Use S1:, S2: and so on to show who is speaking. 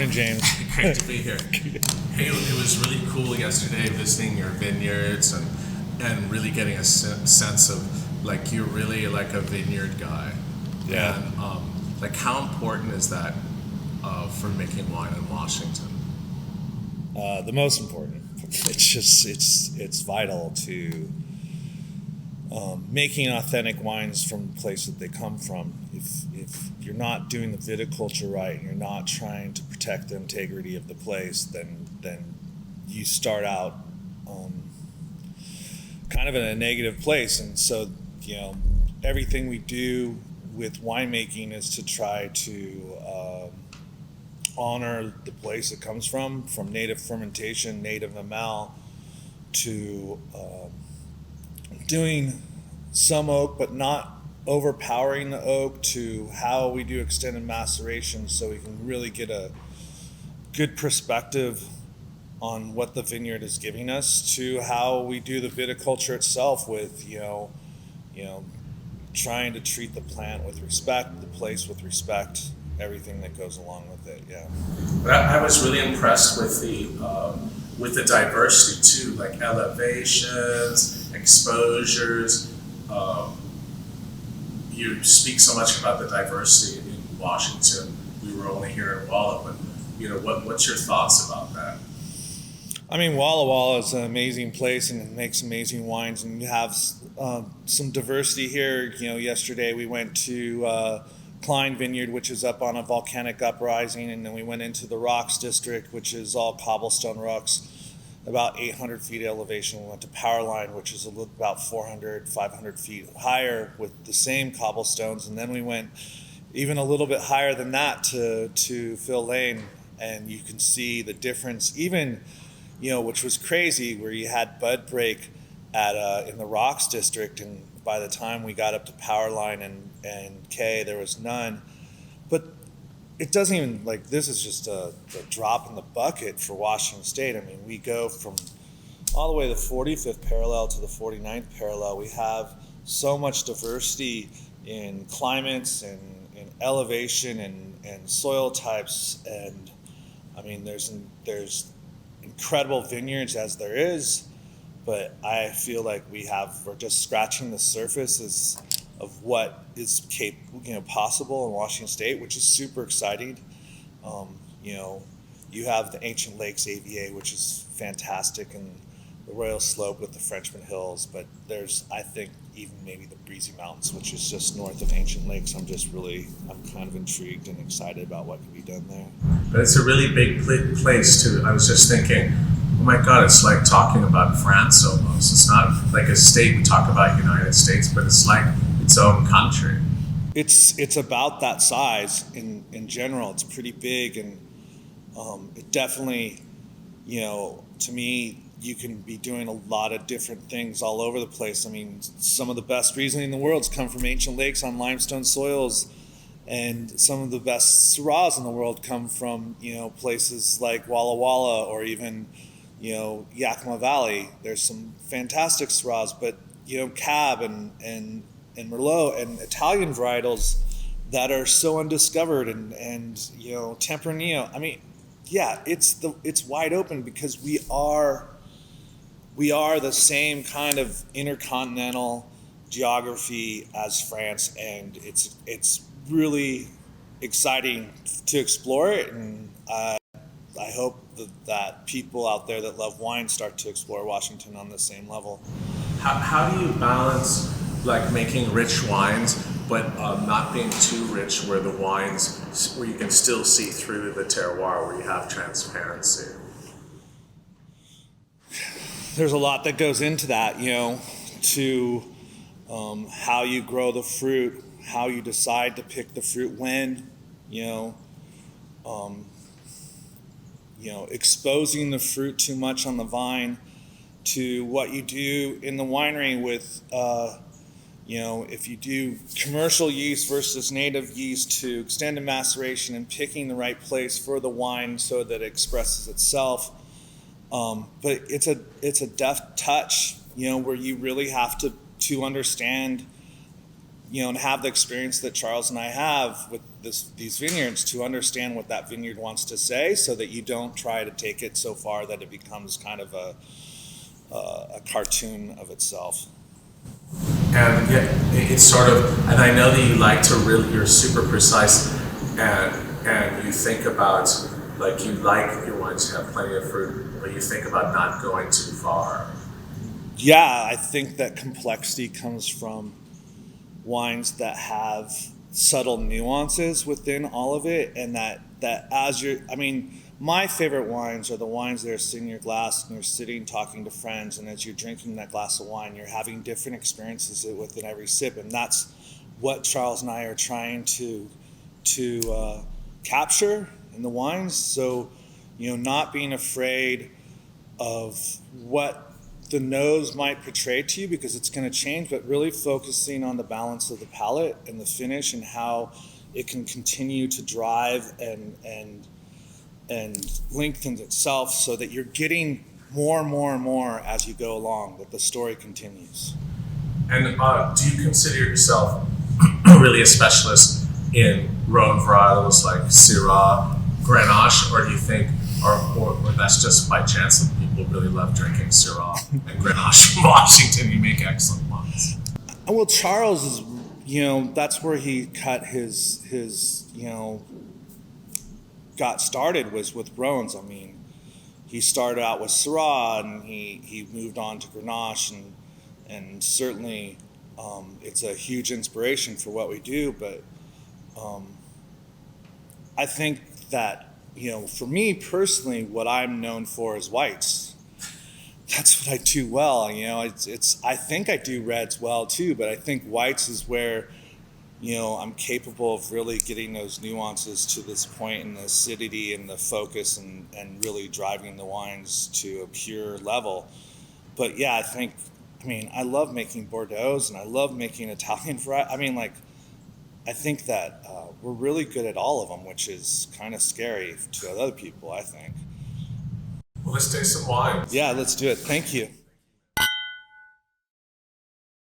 S1: morning, James.
S2: Great to be here. Hey, it was really cool yesterday visiting your vineyards and really getting a sense of like you're really like a vineyard guy.
S1: Yeah.
S2: And like how important is that for making wine in Washington?
S1: The most important. It's vital to making authentic wines from the place that they come from. If you're not doing the viticulture right and you're not trying to protect the integrity of the place, then you start out kind of in a negative place. And so, everything we do with winemaking is to try to honor the place it comes from native fermentation, native ML, to doing some oak, but not overpowering the oak, to how we do extended maceration so we can really get a good perspective on what the vineyard is giving us, to how we do the viticulture itself with, trying to treat the plant with respect, the place with respect, everything that goes along with it. Yeah.
S2: But I was really impressed with the diversity too, like elevations, exposures. You speak so much about the diversity in Washington. We were only here in Walla, but what's your thoughts about that?
S1: I mean, Walla Walla is an amazing place and it makes amazing wines, and you have some diversity here. Yesterday we went to Klein Vineyard, which is up on a volcanic uprising, and then we went into the Rocks District, which is all cobblestone rocks, about 800 feet elevation. We went to Powerline, which is about 400, 500 feet higher with the same cobblestones, and then we went even a little bit higher than that to Phil Lane, and you can see the difference, even, which was crazy, where you had bud break in the Rocks District, and by the time we got up to Powerline and K, there was none. But it doesn't even, this is just a drop in the bucket for Washington State. I mean, we go from all the way to the 45th parallel to the 49th parallel. We have so much diversity in climates and in elevation and soil types. And I mean, there's incredible vineyards as there is, but I feel like we're just scratching the surface of what is possible in Washington State, which is super exciting. You have the Ancient Lakes AVA, which is fantastic, and the Royal Slope with the Frenchman Hills, but there's, I think, even maybe the Breezy Mountains, which is just north of Ancient Lakes. I'm kind of intrigued and excited about what can be done there.
S2: But it's a really big place too. I was just thinking, oh my God, it's like talking about France almost. It's not like a state, we talk about United States, but it's like its own country.
S1: It's about that size in general. It's pretty big, and it definitely, to me, you can be doing a lot of different things all over the place. I mean, some of the best Riesling in the world come from Ancient Lakes on limestone soils, and some of the best Syrahs in the world come from, places like Walla Walla or even, Yakima Valley. There's some fantastic Syrahs, but, Cab and Merlot and Italian varietals that are so undiscovered, and Tempranillo. I mean, yeah, it's wide open because we are the same kind of intercontinental geography as France, and it's really exciting to explore it, and I hope that people out there that love wine start to explore Washington on the same level.
S2: How do you balance making rich wines, but not being too rich, where you can still see through the terroir, where you have transparency?
S1: There's a lot that goes into that, to how you grow the fruit, how you decide to pick the fruit, when, exposing the fruit too much on the vine, to what you do in the winery with, if you do commercial yeast versus native yeast, to extended maceration and picking the right place for the wine so that it expresses itself. But it's a deft touch, where you really have to understand, and have the experience that Charles and I have with these vineyards to understand what that vineyard wants to say, so that you don't try to take it so far that it becomes kind of a cartoon of itself.
S2: And yeah, it's sort of, and I know that you like to really, you're super precise, and you think about, like, you like your wines to have plenty of fruit, but you think about not going too far.
S1: Yeah, I think that complexity comes from wines that have subtle nuances within all of it, and that as you're, I mean, my favorite wines are the wines that are sitting in your glass and you're sitting talking to friends, and as you're drinking that glass of wine, you're having different experiences within every sip, and that's what Charles and I are trying to capture in the wines. So, not being afraid of what the nose might portray to you, because it's going to change, but really focusing on the balance of the palate and the finish, and how it can continue to drive and lengthen itself, so that you're getting more and more and more as you go along, that the story continues.
S2: And do you consider yourself really a specialist in Rhone varietals like Syrah, Grenache, or do you think, or that's just by chance that people really love drinking Syrah and Grenache from Washington? You make excellent wines.
S1: Well, Charles is, that's where he cut his got started, was with Rhones. I mean, he started out with Syrah, and he moved on to Grenache, and certainly it's a huge inspiration for what we do. But I think that, for me personally, what I'm known for is whites. That's what I do well. I think I do reds well too, but I think whites is where, I'm capable of really getting those nuances to this point, and the acidity and the focus, and really driving the wines to a pure level. But yeah, I love making Bordeaux's, and I love making Italian variety. I think that we're really good at all of them, which is kind of scary to other people, I think.
S2: Well, let's taste some wine.
S1: Yeah, let's do it. Thank you.